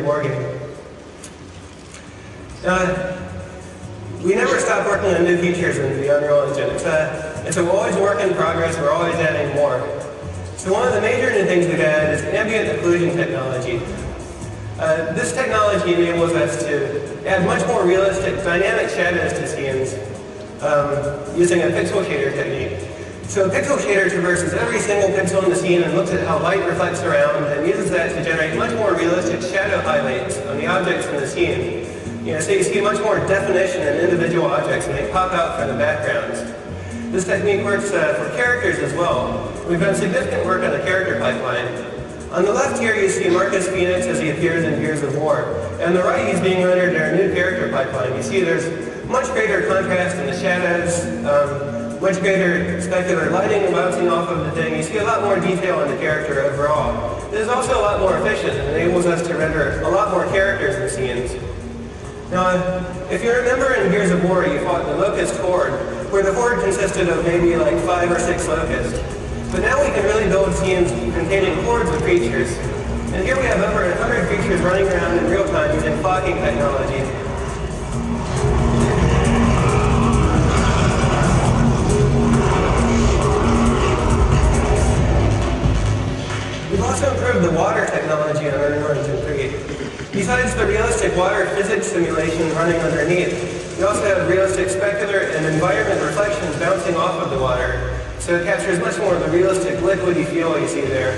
of War game. We never stop working on new features in the Unreal Engine. It's always work in progress. We're always adding more. So one of the major new things we've added is ambient occlusion technology. This technology enables us to add much more realistic dynamic shadows to scenes using a pixel shader technique. So a pixel shader traverses every single pixel in the scene and looks at how light reflects around and uses that to generate much more realistic shadow highlights on the objects in the scene. So you see much more definition in individual objects and they pop out from the backgrounds. This technique works for characters as well. We've done significant work on the character pipeline. On the left here you see Marcus Phoenix as he appears in Gears of War. And on the right he's being rendered in our new character pipeline. You see there's much greater contrast in the shadows, much greater specular lighting bouncing off of the thing. You see a lot more detail in the character overall. This is also a lot more efficient and enables us to render a lot more characters in scenes. Now, if you remember in Gears of War, you fought the Locust Horde, where the Horde consisted of maybe like 5 or 6 locusts. But now we can really build scenes containing hordes of creatures. And here we have over 100 creatures running around in real time using flocking technology. We've also improved the water technology on Unreal Engine 3. Besides the realistic water physics simulation running underneath, we also have realistic specular and environment reflections bouncing off of the water, so it captures much more of the realistic liquidy feel you see there.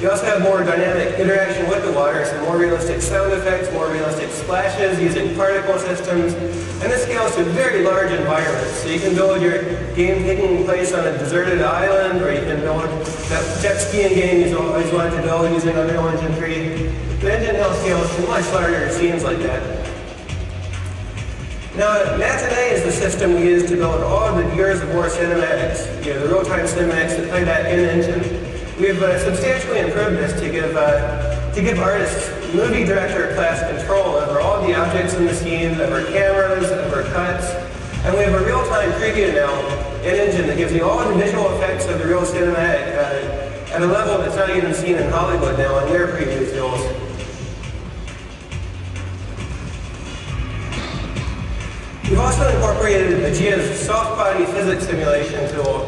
You also have more dynamic interaction with the water, so more realistic sound effects, more realistic splashes using particle systems, and this scales to very large environments. So you can build your game taking place on a deserted island, or you can build that jet skiing game you always wanted to build using Unreal Engine 3. The engine helps scale to much larger scenes like that. Now, Matinee is the system we use to build all of the Gears of War cinematics, the real-time cinematics that play that in-engine. We've substantially improved this to give artists movie director class control over all the objects in the scene, over cameras, over cuts, and we have a real-time preview now in-engine that gives you all the visual effects of the real cinematic at a level that's not even seen in Hollywood now on their preview tools. We've also incorporated Aegea's soft body physics simulation tool,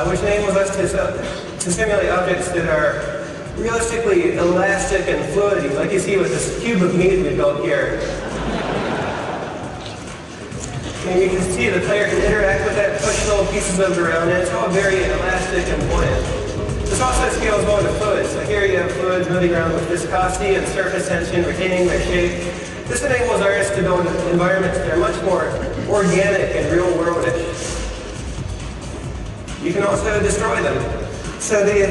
which enables us to simulate objects that are realistically elastic and fluidy, like you see with this cube of meat we built here. And you can see the player can interact with that, push little pieces of it around, and it's all very elastic and buoyant. This also scales well to fluids. So here you have fluids moving around with viscosity and surface tension, retaining their shape. This enables artists to build environments that are much more organic and real-worldish. You can also destroy them. So the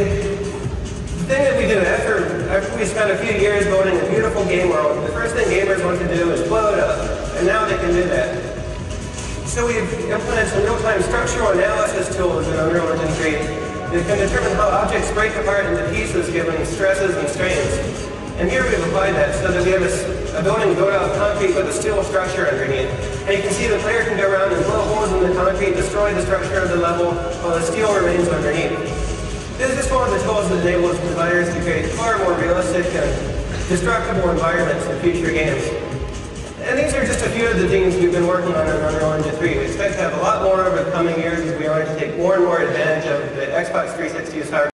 thing that we do after we spent a few years building a beautiful game world, the first thing gamers want to do is blow it up, and now they can do that. So we've implemented some real-time structural analysis tools in Unreal Engine 3 that can determine how objects break apart into pieces given stresses and strains. And here we've applied that so that we have a building built out of concrete with a steel structure underneath. And you can see the player can go around and blow holes in the concrete, destroy the structure of the level, while the steel remains underneath. This is just one of the tools that enables designers to create far more realistic and destructible environments in future games. And these are just a few of the things we've been working on in Unreal Engine 3. We expect to have a lot more over the coming years as we are to take more and more advantage of the Xbox 360's hardware.